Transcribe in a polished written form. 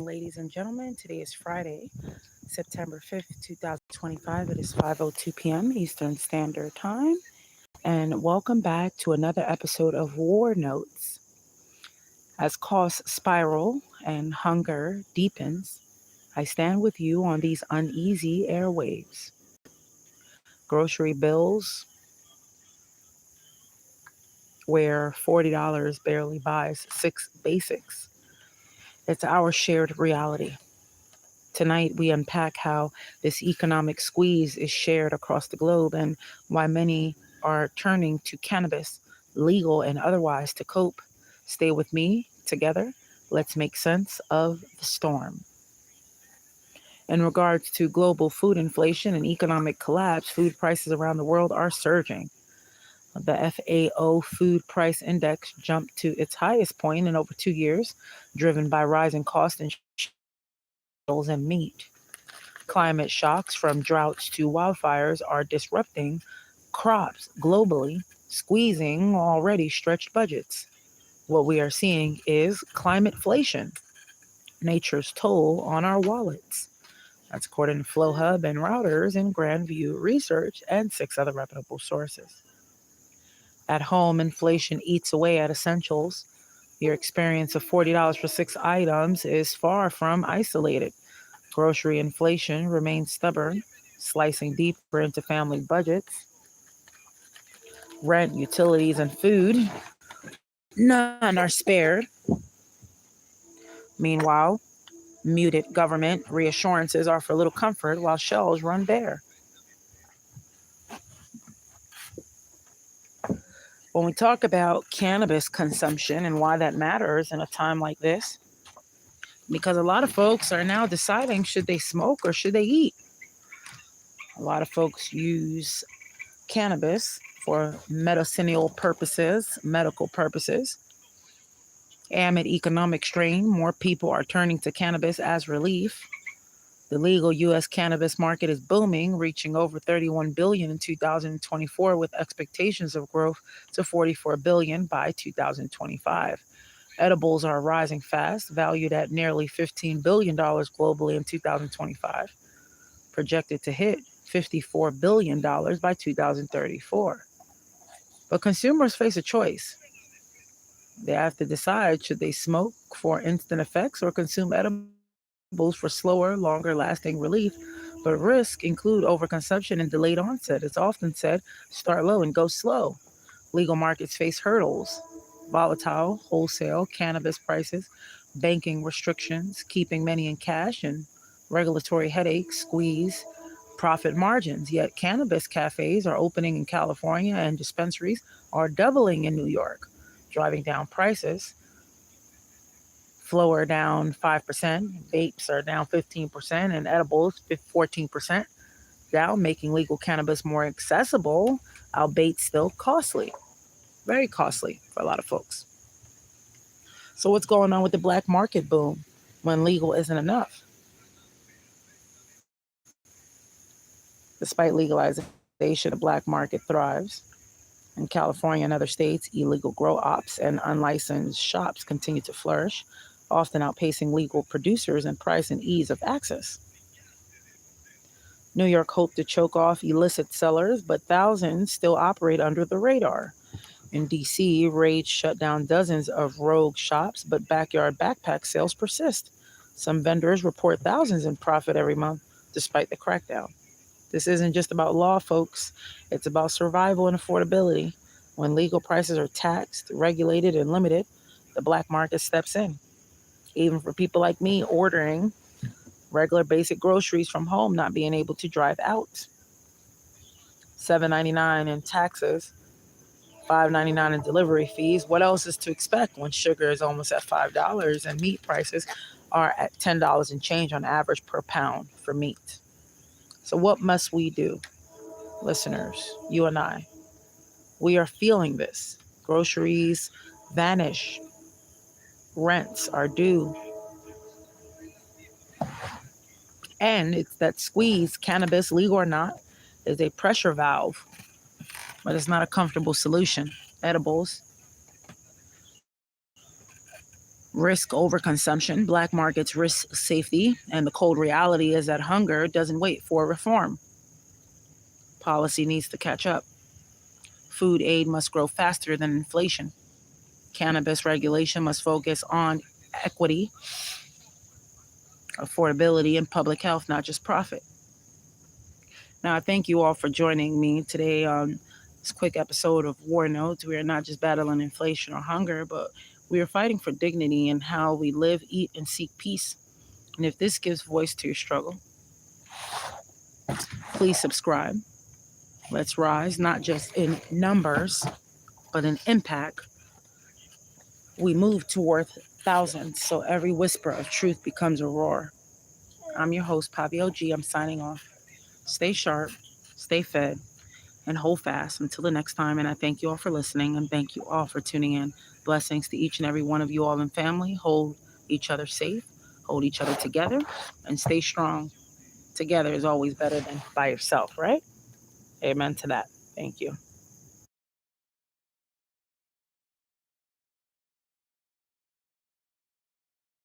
ladies and gentlemen. Today is Friday, September 5th, 2025. It is 5:02 p.m. Eastern Standard Time. And welcome back to another episode of War Notes. As costs spiral and hunger deepens, I stand with you on these uneasy airwaves. Grocery bills, where $40 barely buys six basics. It's our shared reality. Tonight, we unpack how this economic squeeze is shared across the globe and why many are turning to cannabis, legal and otherwise, to cope. Stay with me together. Let's make sense of the storm. In regards to global food inflation and economic collapse, food prices around the world are surging. The FAO Food Price Index jumped to its highest point in over 2 years, driven by rising costs in and meat. Climate shocks from droughts to wildfires are disrupting crops globally, squeezing already stretched budgets. What we are seeing is climateflation, nature's toll on our wallets. That's according to FlowHub and Routers and Grandview Research and six other reputable sources. At home, inflation eats away at essentials. Your experience of $40 for six items is far from isolated. Grocery inflation remains stubborn, slicing deeper into family budgets. Rent, utilities, and food, none are spared. Meanwhile, muted government reassurances offer little comfort while shelves run bare. When we talk about cannabis consumption and why that matters in a time like this, because a lot of folks are now deciding should they smoke or should they eat. A lot of folks use cannabis for medicinal purposes, medical purposes. Amid economic strain, more people are turning to cannabis as relief. The legal U.S. cannabis market is booming, reaching over $31 billion in 2024 with expectations of growth to $44 billion by 2025. Edibles are rising fast, valued at nearly $15 billion globally in 2025, projected to hit $54 billion by 2034. But consumers face a choice. They have to decide should they smoke for instant effects or consume edibles for slower, longer lasting relief. But risks include overconsumption and delayed onset. It's often said start low and go slow. Legal markets face hurdles, volatile wholesale cannabis prices, banking restrictions, keeping many in cash, and regulatory headaches squeeze profit margins. Yet cannabis cafes are opening in California and dispensaries are doubling in New York, driving down prices. Flower down 5%, vapes are down 15%, and edibles 14% down, making legal cannabis more accessible, albeit still costly. Very costly for a lot of folks. So what's going on with the black market boom when legal isn't enough? Despite legalization, the black market thrives. In California and other states, illegal grow ops and unlicensed shops continue to flourish, often outpacing legal producers in price and ease of access. New York hoped to choke off illicit sellers, but thousands still operate under the radar. In D.C., raids shut down dozens of rogue shops, but backyard backpack sales persist. Some vendors report thousands in profit every month, despite the crackdown. This isn't just about law, folks. It's about survival and affordability. When legal prices are taxed, regulated, and limited, the black market steps in. Even for people like me ordering regular basic groceries from home, not being able to drive out. $7.99 in taxes, $5.99 in delivery fees. What else is to expect when sugar is almost at $5 and meat prices are at $10 and change on average per pound for meat? So what must we do, listeners, you and I? We are feeling this. Groceries vanish. Rents are due. And it's that squeeze, cannabis, legal or not, is a pressure valve, but it's not a comfortable solution. Edibles Risk overconsumption. Black markets risk safety, and the cold reality is that hunger doesn't wait for reform. Policy needs to catch up. Food aid must grow faster than inflation. Cannabis regulation must focus on equity, affordability, and public health, not just profit. Now, I thank you all for joining me today on this quick episode of War Notes. We are not just battling inflation or hunger, but we are fighting for dignity in how we live, eat, and seek peace. And if this gives voice to your struggle, please subscribe. Let's rise, not just in numbers, but in impact. We move toward thousands, so every whisper of truth becomes a roar. I'm your host, Pavio G. I'm signing off. Stay sharp, stay fed, and hold fast until the next time. And I thank you all for listening, and thank you all for tuning in. Blessings to each and every one of you all in family. Hold each other safe, hold each other together, and stay strong. Together is always better than by yourself, right? Amen to that. Thank you.